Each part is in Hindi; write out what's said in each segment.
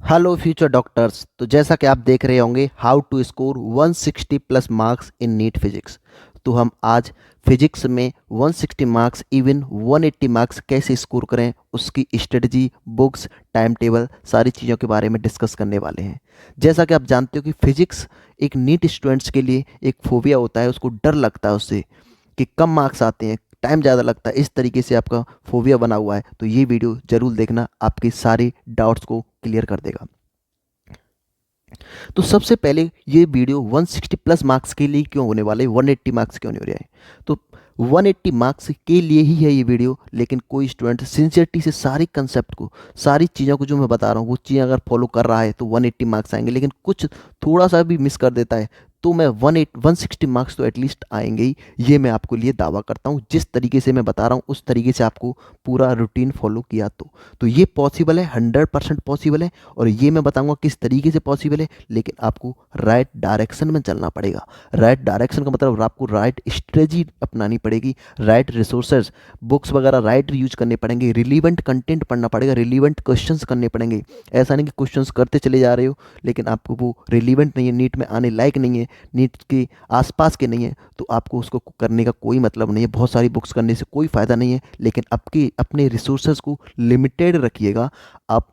Hello future doctors. तो जैसा कि आप देख रहे होंगे how to score 160 plus marks in NEET physics. तो हम आज फिजिक्स में 160 मार्क्स इवन 180 मार्क्स कैसे स्कोर करें, उसकी स्ट्रेटजी, बुक्स, टाइम टेबल, सारी चीज़ों के बारे में डिस्कस करने वाले हैं। जैसा कि आप जानते हो कि फिजिक्स एक नीट स्टूडेंट्स के लिए एक फोबिया होता है, उसको डर लगता है उससे कि कम मार्क्स आते हैं, टाइम ज़्यादा लगता है। इस तरीके से आपका फोबिया बना हुआ है, तो ये वीडियो ज़रूर देखना, आपके सारे डाउट्स को क्लियर कर देगा। तो सबसे पहले ये वीडियो 160 प्लस मार्क्स के लिए क्यों होने वाले, 180 मार्क्स क्यों नहीं हो रहा है। तो 180 मार्क्स के लिए ही है ये वीडियो। लेकिन कोई स्टूडेंट सिंसियरिटी से सारी कंसेप्ट को, सारी चीज़ों को जो मैं बता रहा हूँ वो चीज़ें अगर फॉलो कर रहा है तो 180 मार्क्स आएंगे। लेकिन कुछ थोड़ा सा भी मिस कर देता है तो मैं 160 मार्क्स तो एटलीस्ट आएंगे ही, ये मैं आपको लिए दावा करता हूँ। जिस तरीके से मैं बता रहा हूँ उस तरीके से आपको पूरा रूटीन फॉलो किया तो ये पॉसिबल है, 100% पॉसिबल है। और ये मैं बताऊंगा किस तरीके से पॉसिबल है, लेकिन आपको राइट डायरेक्शन में चलना पड़ेगा। राइट डायरेक्शन का मतलब आपको राइट स्ट्रेटजी अपनानी पड़ेगी, राइट रिसोर्सेज, बुक्स वगैरह राइट यूज करने पड़ेंगे, रिलीवेंट कंटेंट पढ़ना पड़ेगा, रिलीवेंट क्वेश्चंस करने पड़ेंगे। ऐसा नहीं कि क्वेश्चंस करते चले जा रहे हो लेकिन आपको वो रिलीवेंट नहीं है, नीट में आने लायक नहीं है, नीट के आसपास के नहीं है, तो आपको उसको करने का कोई मतलब नहीं है। बहुत सारी बुक्स करने से कोई फ़ायदा नहीं है, लेकिन आपके अपने रिसोर्सेज को लिमिटेड रखिएगा आप।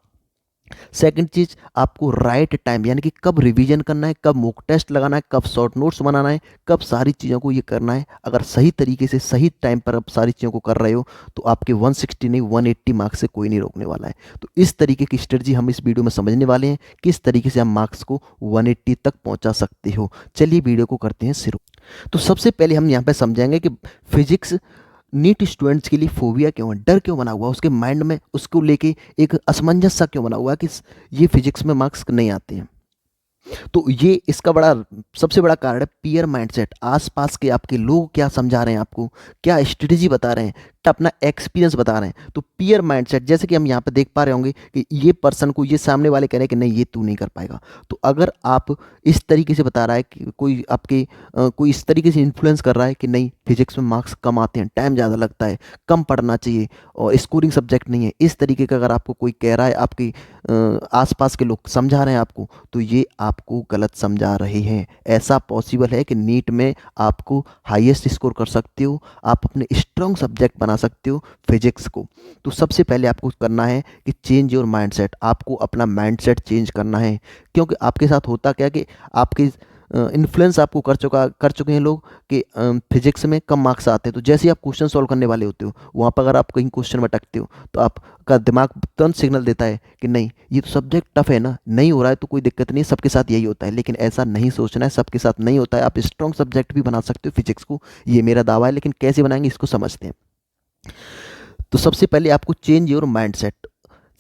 सेकंड चीज़, आपको राइट टाइम यानी कि कब रिवीजन करना है, कब मॉक टेस्ट लगाना है, कब शॉर्ट नोट्स बनाना है, कब सारी चीज़ों को ये करना है। अगर सही तरीके से सही टाइम पर आप सारी चीज़ों को कर रहे हो तो आपके 160 नहीं 180 मार्क्स से कोई नहीं रोकने वाला है। तो इस तरीके की स्ट्रेटजी हम इस वीडियो में समझने वाले हैं, किस तरीके से हम मार्क्स को 180 तक पहुंचा सकते हो। चलिए वीडियो को करते हैं शुरू। तो सबसे पहले हम यहाँ पे समझेंगे कि फिजिक्स नीट स्टूडेंट्स के लिए फोबिया क्यों है, डर क्यों बना हुआ है उसके माइंड में, उसको लेके एक असमंजस सा क्यों बना हुआ है कि ये फिजिक्स में मार्क्स नहीं आते हैं। तो ये इसका बड़ा सबसे बड़ा कारण है पीयर माइंडसेट। आसपास के आपके लोग क्या समझा रहे हैं आपको, क्या स्ट्रेटजी बता रहे हैं, अपना एक्सपीरियंस बता रहे हैं। तो पीयर माइंडसेट, जैसे कि हम यहाँ पे देख पा रहे होंगे कि ये पर्सन को, ये सामने वाले कह रहे हैं कि नहीं ये तू नहीं कर पाएगा। तो अगर आप इस तरीके से बता रहा है कि कोई आपके कोई इस तरीके से इन्फ्लुएंस कर रहा है कि नहीं फिजिक्स में मार्क्स कम आते हैं, टाइम ज़्यादा लगता है, कम पढ़ना चाहिए और स्कोरिंग सब्जेक्ट नहीं है, इस तरीके का अगर आपको कोई कह रहा है, आपके आसपास के लोग समझा रहे हैं आपको, तो ये आपको गलत समझा रहे हैं। ऐसा पॉसिबल है कि नीट में आपको हाईएस्ट स्कोर कर सकते हो, आप अपने स्ट्रॉन्ग सब्जेक्ट बना सकते हो फिजिक्स को। तो सबसे पहले आपको करना है कि चेंज योर माइंडसेट, आपको अपना माइंडसेट चेंज करना है। क्योंकि आपके साथ होता क्या कि आपके इन्फ्लुएंस आपको कर चुके हैं लोग कि फिजिक्स में कम मार्क्स आते हैं। तो जैसे ही आप क्वेश्चन सॉल्व करने वाले होते हो, वहाँ पर अगर आप कहीं क्वेश्चन में अटकते हो तो आपका दिमाग तुरंत सिग्नल देता है कि नहीं ये तो सब्जेक्ट टफ है ना, नहीं हो रहा है तो कोई दिक्कत नहीं है, सबके साथ यही होता है। लेकिन ऐसा नहीं सोचना है, सबके साथ नहीं होता है। आप स्ट्रॉन्ग सब्जेक्ट भी बना सकते हो फिजिक्स को, ये मेरा दावा है। लेकिन कैसे बनाएंगे इसको समझते हैं। तो सबसे पहले आपको चेंज योर माइंडसेट।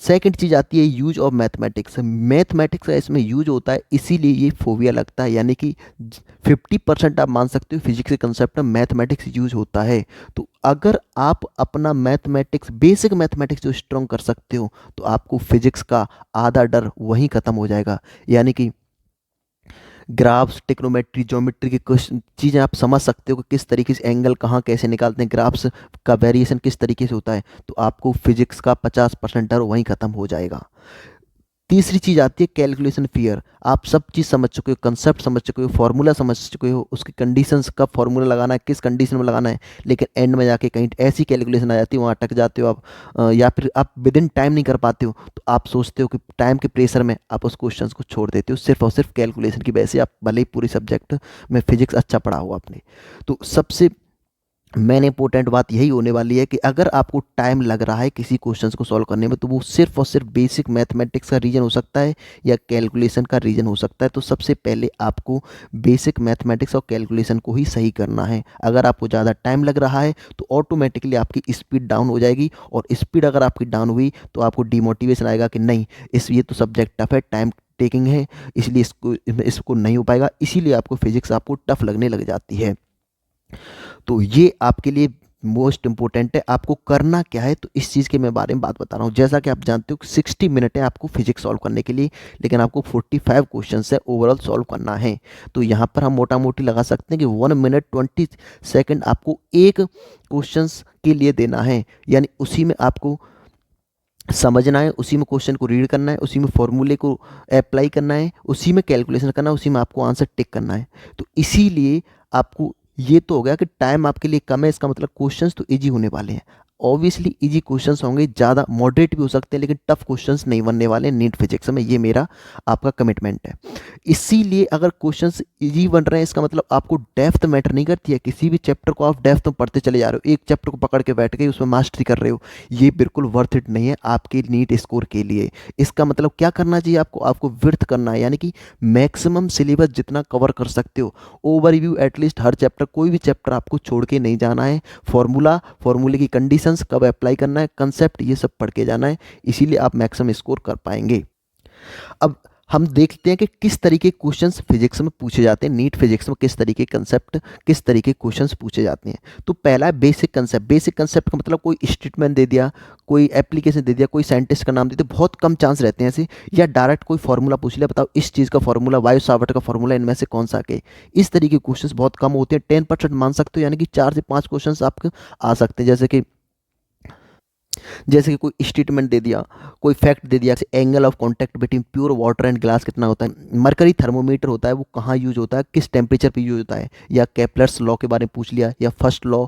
सेकंड चीज़ आती है यूज ऑफ मैथमेटिक्स। मैथमेटिक्स का इसमें यूज होता है, इसीलिए ये फोबिया लगता है। यानी कि 50% आप मान सकते हो फिजिक्स के कंसेप्ट में मैथमेटिक्स यूज होता है। तो अगर आप अपना मैथमेटिक्स, बेसिक मैथमेटिक्स जो स्ट्रॉन्ग कर सकते हो, तो आपको फिजिक्स का आधा डर वहीं ख़त्म हो जाएगा। यानी कि ग्राफ्स, टिक्नोमेट्री, ज्योमेट्री की कुछ चीज़ें आप समझ सकते हो कि किस तरीके से एंगल कहाँ कैसे निकालते हैं, ग्राफ्स का वेरिएशन किस तरीके से होता है। तो आपको फिजिक्स का 50% डर वहीं ख़त्म हो जाएगा। तीसरी चीज़ आती है कैलकुलेशन फियर। आप सब चीज़ समझ चुके हो, कंसेप्ट समझ चुके हो, फॉर्मूला समझ चुके हो, उसकी कंडीशंस, कब फॉर्मूला लगाना है, किस कंडीशन में लगाना है। लेकिन एंड में जाके कहीं ऐसी कैलकुलेशन आ जाती है, वहाँ अटक जाते हो आप, या फिर आप विद इन टाइम नहीं कर पाते हो। तो आप सोचते हो कि टाइम के प्रेशर में आप उस क्वेश्चन को छोड़ देते हो, सिर्फ और सिर्फ कैलकुलेशन की वजह से। आप भले ही पूरी सब्जेक्ट में फिजिक्स अच्छा पढ़ा हो आपने। तो सबसे मेन इंपॉर्टेंट बात यही होने वाली है कि अगर आपको टाइम लग रहा है किसी क्वेश्चंस को सॉल्व करने में, तो वो सिर्फ और सिर्फ बेसिक मैथमेटिक्स का रीजन हो सकता है या कैलकुलेशन का रीजन हो सकता है। तो सबसे पहले आपको बेसिक मैथमेटिक्स और कैलकुलेशन को ही सही करना है। अगर आपको ज़्यादा टाइम लग रहा है तो ऑटोमेटिकली आपकी स्पीड डाउन हो जाएगी, और स्पीड अगर आपकी डाउन हुई तो आपको डिमोटिवेशन आएगा कि नहीं ये तो सब्जेक्ट टफ है, टाइम टेकिंग है, इसलिए इसको नहीं हो पाएगा। इसीलिए आपको फिजिक्स आपको टफ लगने लग जाती है। तो ये आपके लिए मोस्ट इंपॉर्टेंट है। आपको करना क्या है, तो इस चीज़ के मैं बारे में बात बता रहा हूँ। जैसा कि आप जानते हो 60 मिनट है आपको फिजिक्स सॉल्व करने के लिए, लेकिन आपको 45 क्वेश्चन है ओवरऑल सॉल्व करना है। तो यहाँ पर हम मोटा मोटी लगा सकते हैं कि 1 मिनट 20 सेकेंड आपको एक क्वेश्चन के लिए देना है। यानी उसी में आपको समझना है, उसी में क्वेश्चन को रीड करना है, उसी में फॉर्मूले को अप्लाई करना है, उसी में कैलकुलेशन करना है, उसी में आपको आंसर टिक करना है। तो इसीलिए आपको ये तो हो गया कि टाइम आपके लिए कम है, इसका मतलब क्वेश्चंस तो इजी होने वाले हैं। ऑब्वियसली इजी क्वेश्चंस होंगे, ज़्यादा मॉडरेट भी हो सकते हैं, लेकिन टफ क्वेश्चंस नहीं बनने वाले नीट फिजिक्स में, ये मेरा आपका कमिटमेंट है। इसीलिए अगर क्वेश्चंस इजी बन रहे हैं, इसका मतलब आपको डेप्थ मैटर नहीं करती है। किसी भी चैप्टर को आप डेप्थ में पढ़ते चले जा रहे हो, एक चैप्टर को पकड़ के बैठ गए, उसमें मास्टरी कर रहे हो, ये बिल्कुल वर्थ इट नहीं है आपके नीट स्कोर के लिए। इसका मतलब क्या करना चाहिए आपको? आपको विर्थ करना है, यानी कि मैक्सिमम सिलेबस जितना कवर कर सकते हो, ओवरव्यू एटलीस्ट हर चैप्टर, कोई भी चैप्टर आपको छोड़ के नहीं जाना है। फॉर्मूले की कंडीशंस कब अप्लाई करना है, कंसेप्ट, ये सब पढ़ के जाना है। इसीलिए आप मैक्सिमम स्कोर कर पाएंगे। अब हम देखते हैं कि किस तरीके के क्वेश्चंस फिजिक्स में पूछे जाते हैं, नीट फिजिक्स में किस तरीके के कंसेप्ट, किस तरीके के क्वेश्चंस पूछे जाते हैं। तो पहला है बेसिक कंसेप्ट। बेसिक कंसेप्ट का मतलब कोई स्टेटमेंट दे दिया, कोई एप्लीकेशन दे दिया, कोई साइंटिस्ट का नाम दे दिया, बहुत कम चांस रहते हैं ऐसे, या डायरेक्ट कोई फार्मूला पूछ लिया, बताओ इस चीज़ का फार्मूला, वायु सावर्ट का फार्मूला इनमें से कौन सा के। इस तरीके के क्वेश्चंस बहुत कम होते हैं, 10% मान सकते हो, यानी कि 4 से 5 क्वेश्चंस आपके आ सकते हैं। जैसे कि कोई स्टेटमेंट दे दिया, कोई फैक्ट दे दिया, जैसे angle of contact between pure water and glass कितना होता है, मरकरी थर्मोमीटर होता है वो कहाँ यूज होता है, किस टेम्परेचर पे यूज होता है, या केपलर्स लॉ के बारे में पूछ लिया, या फर्स्ट लॉ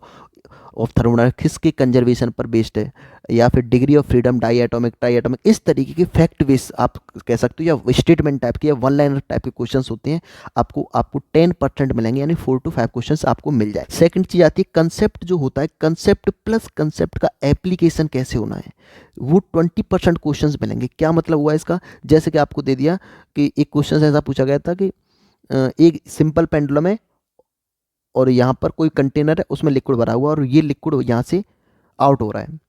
ऑफ थर्मोडायनामिक्स किसके कंजर्वेशन पर बेस्ड है, या फिर degree of freedom diatomic triatomic. इस तरीके के फैक्ट बेस आप कह सकते हो, या स्टेटमेंट टाइप के, या वन लाइनर टाइप के क्वेश्चंस होते हैं। आपको आपको 10% मिलेंगे, यानी 4 to 5 क्वेश्चंस आपको मिल जाए। सेकंड चीज आती है कंसेप्ट, जो होता है कंसेप्ट प्लस कंसेप्ट का एप्लीकेशन कैसे होना है, वो 20% क्वेश्चंस मिलेंगे। क्या मतलब हुआ इसका? जैसे कि आपको दे दिया कि एक क्वेश्चन ऐसा पूछा गया था कि एक सिंपल पेंडुलम है और यहाँ पर कोई कंटेनर है, उसमें लिक्विड भरा हुआ, और ये लिक्विड यहाँ से आउट हो रहा है।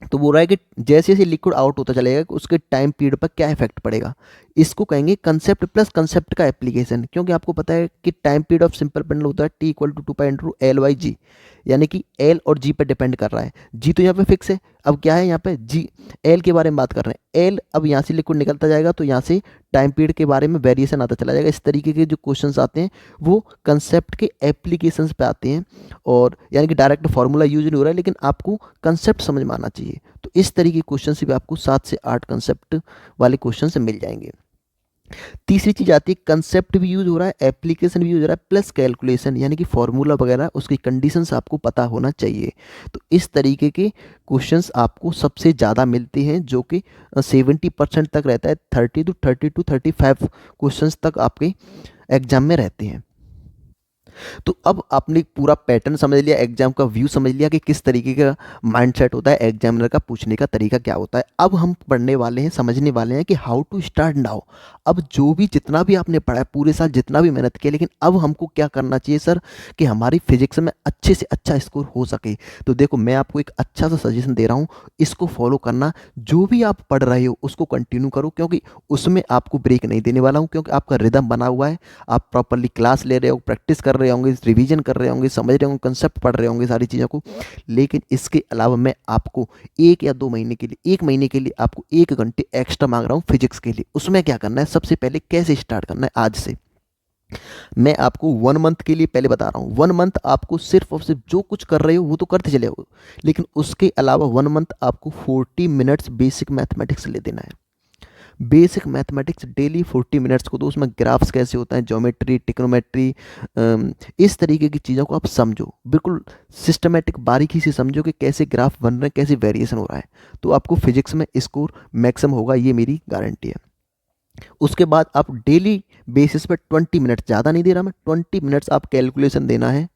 तो बोल रहा है कि जैसे जैसे लिक्विड आउट होता चलेगा, उसके टाइम पीरियड पर क्या इफेक्ट पड़ेगा। इसको कहेंगे कंसेप्ट प्लस कंसेप्ट का एप्लीकेशन। क्योंकि आपको पता है कि time period of simple pendulum होता है T=2π/L/G, यानी कि एल और जी पर डिपेंड कर रहा है। जी तो यहाँ पे फिक्स है, अब क्या है यहाँ पे जी, एल के बारे में बात कर रहे हैं। एल अब यहाँ से लिक्विड निकलता जाएगा, तो यहाँ से टाइम पीरियड के बारे में वेरिएशन आता चला जाएगा। इस तरीके के जो क्वेश्चंस आते हैं वो कंसेप्ट के एप्लीकेशंस पे आते हैं, और यानी कि डायरेक्ट फार्मूला यूज नहीं हो रहा है, लेकिन आपको कंसेप्ट समझ में आना चाहिए। तो इस तरीके के क्वेश्चन से भी आपको 7 से 8 कंसेप्ट वाले क्वेश्चन से मिल जाएंगे। तीसरी चीज आती है कंसेप्ट भी यूज हो रहा है, एप्लीकेशन भी यूज हो रहा है, प्लस कैलकुलेशन, यानी कि फॉर्मूला वगैरह उसकी कंडीशंस आपको पता होना चाहिए। तो इस तरीके के क्वेश्चंस आपको सबसे ज़्यादा मिलते हैं, जो कि 70% तक रहता है, 30 to 35 क्वेश्चंस तक आपके एग्जाम में रहते हैं। तो अब आपने पूरा पैटर्न समझ लिया, एग्जाम का व्यू समझ लिया कि किस तरीके का माइंडसेट होता है, एग्जामिनर का पूछने का तरीका क्या होता है। अब हम पढ़ने वाले हैं, समझने वाले हैं कि हाउ टू स्टार्ट नाउ। अब जो भी जितना भी आपने पढ़ा है पूरे साल, जितना भी मेहनत किया, लेकिन अब हमको क्या करना चाहिए सर, कि हमारी फिजिक्स में अच्छे से अच्छा स्कोर हो सके। तो देखो, मैं आपको एक अच्छा सा सजेशन दे रहा हूँ, इसको फॉलो करना। जो भी आप पढ़ रहे हो उसको कंटिन्यू करो, क्योंकि उसमें आपको ब्रेक नहीं देने वाला हूँ, क्योंकि आपका रिदम बना हुआ है। आप प्रॉपरली क्लास ले रहे हो, प्रैक्टिस कर रहे होंगे, रिवीजन कर रहे होंगे, समझ रहे होंगे, कंसेप्ट पढ़ रहे होंगे सारी चीज़ों को। लेकिन इसके अलावा मैं आपको 1 या 2 महीने के लिए, 1 महीने के लिए आपको 1 घंटे एक्स्ट्रा मांग रहा हूँ फिजिक्स के लिए। उसमें क्या करना है, सबसे पहले कैसे स्टार्ट करना है आज से मैं आपको 1 मंथ के लिए पहले बता रहा हूँ। 1 मंथ आपको सिर्फ और सिर्फ जो कुछ कर रहे हो वो तो करते चले हो, लेकिन उसके अलावा 1 मंथ आपको 40 मिनट्स बेसिक मैथमेटिक्स ले देना है। बेसिक मैथमेटिक्स डेली 40 मिनट्स को दो। उसमें ग्राफ्स कैसे होता है, ज्योमेट्री, टिक्नोमेट्री, इस तरीके की चीज़ों को आप समझो, बिल्कुल सिस्टमेटिक बारीकी से समझो कि कैसे ग्राफ बन रहे हैं, कैसे वेरिएशन हो रहा है। तो आपको फिजिक्स में स्कोर मैक्सिमम होगा, ये मेरी गारंटी है। उसके बाद आप डेली बेसिस पे 20 मिनट्स, ज़्यादा नहीं दे रहा मैं, 20 मिनट्स आप कैलकुलेशन देना है।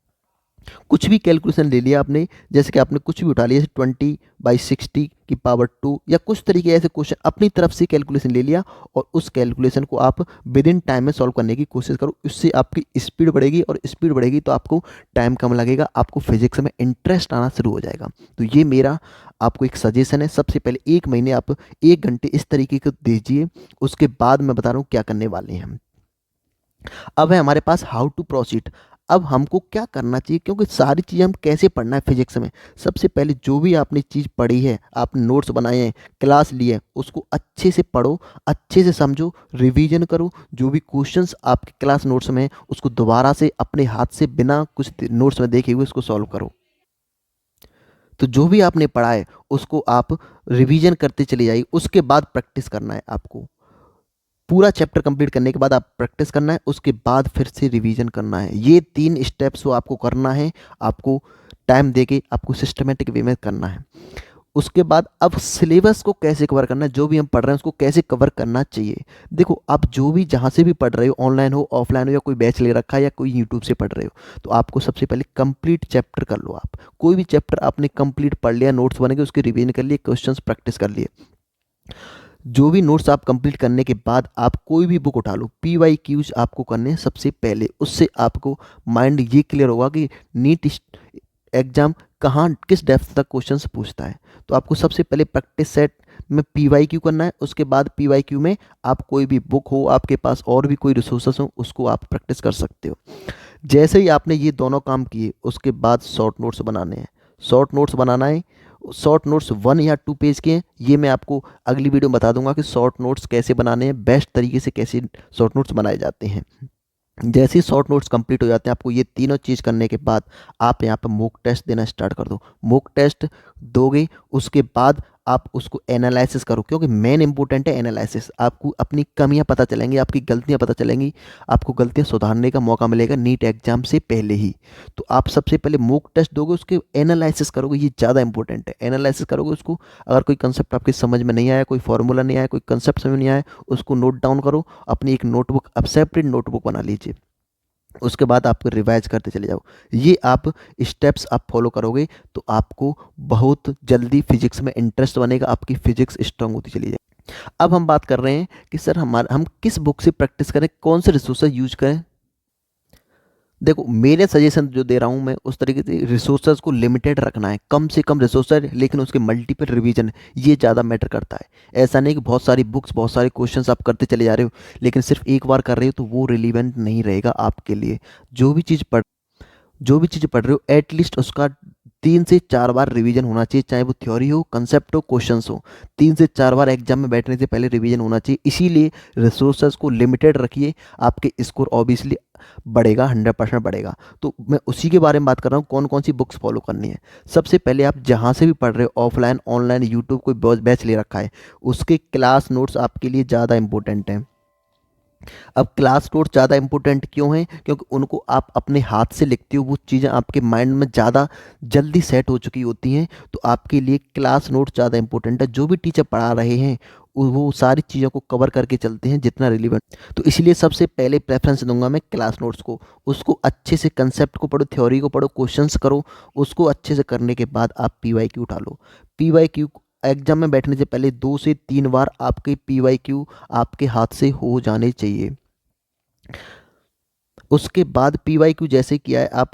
कुछ भी कैलकुलेशन ले लिया आपने, जैसे कि आपने कुछ भी उठा लिया, जैसे 20/60 या कुछ तरीके ऐसे क्वेश्चन अपनी तरफ से कैलकुलेशन ले लिया, और उस कैलकुलेशन को आप विद इन टाइम में सॉल्व करने की कोशिश करो। इससे आपकी स्पीड बढ़ेगी, और स्पीड बढ़ेगी तो आपको टाइम कम लगेगा, आपको फिजिक्स में इंटरेस्ट आना शुरू हो जाएगा। तो ये मेरा आपको एक सजेशन है। सबसे पहले 1 महीने आप 1 घंटे इस तरीके को दीजिए, उसके बाद मैं बता रहा हूँ क्या करने वाले हैं हम। अब है हमारे पास हाउ टू प्रोसीड। अब हमको क्या करना चाहिए, क्योंकि सारी चीज़ें हम कैसे पढ़ना है फिजिक्स में। सबसे पहले जो भी आपने चीज़ पढ़ी है, आपने नोट्स बनाए हैं, क्लास ली है, उसको अच्छे से पढ़ो, अच्छे से समझो, रिवीजन करो। जो भी क्वेश्चंस आपके क्लास नोट्स में हैं उसको दोबारा से अपने हाथ से बिना कुछ नोट्स में देखे हुए उसको सॉल्व करो। तो जो भी आपने पढ़ा है उसको आप रिवीजन करते चले जाइए। उसके बाद प्रैक्टिस करना है आपको। पूरा चैप्टर कंप्लीट करने के बाद आप प्रैक्टिस करना है, उसके बाद फिर से रिवीजन करना है। ये 3 स्टेप्स वो आपको करना है, आपको टाइम देके आपको सिस्टमैटिक वे में करना है। उसके बाद अब सिलेबस को कैसे कवर करना है, जो भी हम पढ़ रहे हैं उसको कैसे कवर करना चाहिए। देखो, आप जो भी जहाँ से भी पढ़ रहे हो, ऑनलाइन हो, ऑफलाइन हो, या कोई बैच ले रखा है या कोई यूट्यूब से पढ़ रहे हो, तो आपको सबसे पहले कंप्लीट चैप्टर कर लो। आप कोई भी चैप्टर आपने कंप्लीट पढ़ लिया, नोट्स बन गए, उसके रिवीजन कर लिए, क्वेश्चंस प्रैक्टिस कर लिए। जो भी नोट्स आप कंप्लीट करने के बाद आप कोई भी बुक उठा लो, PYQs आपको करने हैं सबसे पहले। उससे आपको माइंड ये क्लियर होगा कि नीट एग्जाम कहाँ किस डेप्थ तक क्वेश्चंस पूछता है। तो आपको सबसे पहले प्रैक्टिस सेट में PYQ करना है। उसके बाद PYQ में आप कोई भी बुक हो, आपके पास और भी कोई रिसोर्सेस हो, उसको आप प्रैक्टिस कर सकते हो। जैसे ही आपने ये दोनों काम किए, उसके बाद शॉर्ट नोट्स बनाने हैं। शॉर्ट नोट्स बनाना है। शॉर्ट नोट्स 1 या 2 पेज के हैं, ये मैं आपको अगली वीडियो में बता दूंगा कि शॉर्ट नोट्स कैसे बनाने हैं, बेस्ट तरीके से कैसे शॉर्ट नोट्स बनाए जाते हैं। जैसे ही शॉर्ट नोट्स कंप्लीट हो जाते हैं, आपको ये तीनों चीज़ करने के बाद आप यहाँ पर मॉक टेस्ट देना स्टार्ट कर दो। मॉक टेस्ट दोगे, उसके बाद आप उसको एनालिसिस करो, क्योंकि मेन इंपॉर्टेंट है एनालिसिस। आपको अपनी कमियां पता चलेंगी, आपकी गलतियां पता चलेंगी, आपको गलतियां सुधारने का मौका मिलेगा नीट एग्जाम से पहले ही। तो आप सबसे पहले मॉक टेस्ट दोगे, उसके एनालिसिस करोगे, ये ज़्यादा इंपॉर्टेंट है। एनालिसिस करोगे उसको, अगर कोई कंसेप्ट आपके समझ में नहीं आया, कोई फॉर्मूला नहीं आया, कोई कंसेप्ट समझ में नहीं आया, उसको नोट डाउन करो, अपनी एक नोटबुक, अब सेपरेट नोटबुक बना लीजिए। उसके बाद आप रिवाइज करते चले जाओ। ये आप स्टेप्स आप फॉलो करोगे तो आपको बहुत जल्दी फिजिक्स में इंटरेस्ट बनेगा, आपकी फिजिक्स स्ट्रांग होती चली जाएगी। अब हम बात कर रहे हैं कि सर हम किस बुक से प्रैक्टिस करें, कौन से रिसोर्सेज यूज करें। देखो, मेरे सजेशन जो दे रहा हूँ मैं, उस तरीके से रिसोर्सेज को लिमिटेड रखना है, कम से कम रिसोर्सेज, लेकिन उसके मल्टीपल रिवीजन, ये ज़्यादा मैटर करता है। ऐसा नहीं कि बहुत सारी बुक्स, बहुत सारे क्वेश्चंस आप करते चले जा रहे हो, लेकिन सिर्फ एक बार कर रहे हो तो वो रिलीवेंट नहीं रहेगा आपके लिए। जो भी चीज़ पढ़ जो भी चीज़ पढ़ रहे हो, एटलीस्ट उसका 3 से 4 बार रिवीजन होना चाहिए, चाहे वो थ्योरी हो, कंसेप्ट हो, क्वेश्चंस हो। 3 से 4 बार एग्जाम में बैठने से पहले रिवीजन होना चाहिए। इसीलिए रिसोर्सेज को लिमिटेड रखिए, आपके स्कोर ऑब्वियसली बढ़ेगा, 100% बढ़ेगा। तो मैं उसी के बारे में बात कर रहा हूँ, कौन कौन सी बुक्स फॉलो करनी है। सबसे पहले आप जहाँ से भी पढ़ रहे हो, ऑफलाइन, ऑनलाइन, यूट्यूब, कोई बैच ले रखा है, उसके क्लास नोट्स आपके लिए ज़्यादा इंपॉर्टेंट हैं। अब क्लास नोट्स ज़्यादा इंपॉर्टेंट क्यों हैं? क्योंकि उनको आप अपने हाथ से लिखते हो, वो चीज़ें आपके माइंड में ज़्यादा जल्दी सेट हो चुकी होती हैं, तो आपके लिए क्लास नोट्स ज़्यादा इंपॉर्टेंट है। जो भी टीचर पढ़ा रहे हैं वो सारी चीज़ों को कवर करके चलते हैं जितना रिलीवेंट। तो इसलिए सबसे पहले प्रेफरेंस दूंगा मैं क्लास नोट्स को। उसको अच्छे से, कंसेप्ट को पढ़ो, थ्योरी को पढ़ो, क्वेश्चंस करो। उसको अच्छे से करने के बाद आप PYQ उठा लो। PYQ एग्जाम में बैठने से पहले 2 से 3 बार आपके PYQ आपके हाथ से हो जाने चाहिए। उसके बाद PYQ जैसे किया है, आप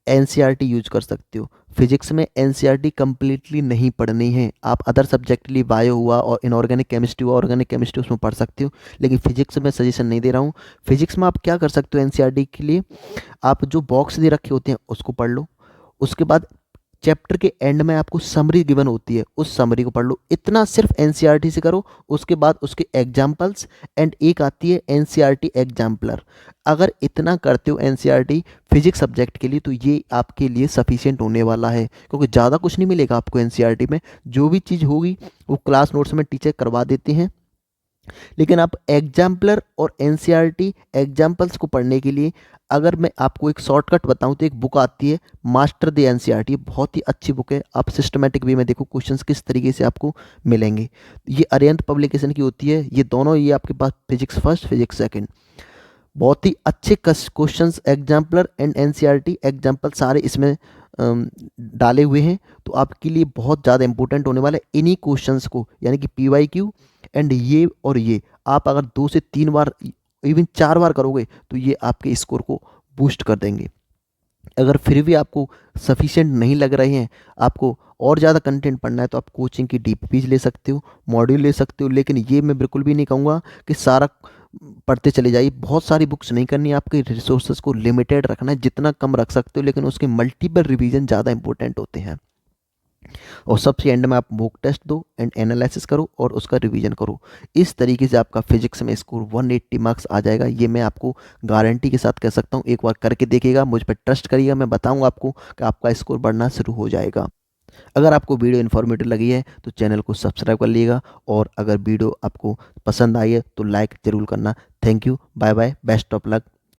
NCERT यूज कर सकते हो। फिजिक्स में NCERT कंप्लीटली नहीं पढ़नी है, आप अदर सब्जेक्ट लिए, बायो हुआ और इनऑर्गेनिक केमिस्ट्री हुआ, ऑर्गेनिक केमिस्ट्री, उसमें पढ़ सकते हो, लेकिन फिजिक्स में सजेशन नहीं दे रहा हूँ। फिजिक्स में आप क्या कर सकते हो, NCERT के लिए आप जो बॉक्स दे रखे होते हैं उसको पढ़ लो। उसके बाद चैप्टर के एंड में आपको समरी गिवन होती है, उस समरी को पढ़ लो। इतना सिर्फ NCERT से करो। उसके बाद उसके एग्जाम्पल्स, एंड एक आती है NCERT एग्जाम्पलर। अगर इतना करते हो NCERT फिजिक्स सब्जेक्ट के लिए, तो ये आपके लिए सफिशिएंट होने वाला है, क्योंकि ज़्यादा कुछ नहीं मिलेगा आपको NCERT में। जो भी चीज़ होगी वो क्लास नोट्स में टीचर करवा देते हैं, लेकिन आप एग्जाम्पलर और NCERT एग्जाम्पल्स को पढ़ने के लिए, अगर मैं आपको एक शॉर्टकट बताऊं तो एक बुक आती है, मास्टर द NCERT। बहुत ही अच्छी बुक है। आप सिस्टमेटिक वे में देखो क्वेश्चंस किस तरीके से आपको मिलेंगे। ये अरिहंत पब्लिकेशन की होती है। ये दोनों, ये आपके पास फिजिक्स फर्स्ट, फिजिक्स सेकंड, बहुत ही अच्छे questions, exemplar and NCERT example सारे इसमें डाले हुए हैं। तो आपके लिए बहुत ज़्यादा इंपॉर्टेंट होने वाला है इन्हीं क्वेश्चंस को, यानी कि PYQ एंड ये और ये आप अगर 2 से 3 बार, इवन 4 बार करोगे तो ये आपके स्कोर को बूस्ट कर देंगे। अगर फिर भी आपको सफिशिएंट नहीं लग रहे हैं, आपको और ज़्यादा कंटेंट पढ़ना है, तो आप कोचिंग की DPPs ले सकते हो, मॉड्यूल ले सकते हो, लेकिन ये मैं बिल्कुल भी नहीं कहूँगा कि सारा पढ़ते चले जाइए। बहुत सारी बुक्स नहीं करनी है, आपके रिसोर्सेज को लिमिटेड रखना है, जितना कम रख सकते हो, लेकिन उसके मल्टीपल रिवीजन ज़्यादा इंपॉर्टेंट होते हैं। और सबसे एंड में आप मॉक टेस्ट दो एंड एनालिसिस करो और उसका रिवीजन करो। इस तरीके से आपका फिजिक्स में स्कोर 180 मार्क्स आ जाएगा, ये मैं आपको गारंटी के साथ कह सकता हूँ। एक बार करके देखिएगा, मुझ पर ट्रस्ट करिएगा, मैं बताऊँगा आपको कि आपका स्कोर बढ़ना शुरू हो जाएगा। अगर आपको वीडियो इन्फॉर्मेटिव लगी है तो चैनल को सब्सक्राइब कर लीजिएगा, और अगर वीडियो आपको पसंद आई है तो लाइक ज़रूर करना। Thank you, bye bye, best of luck.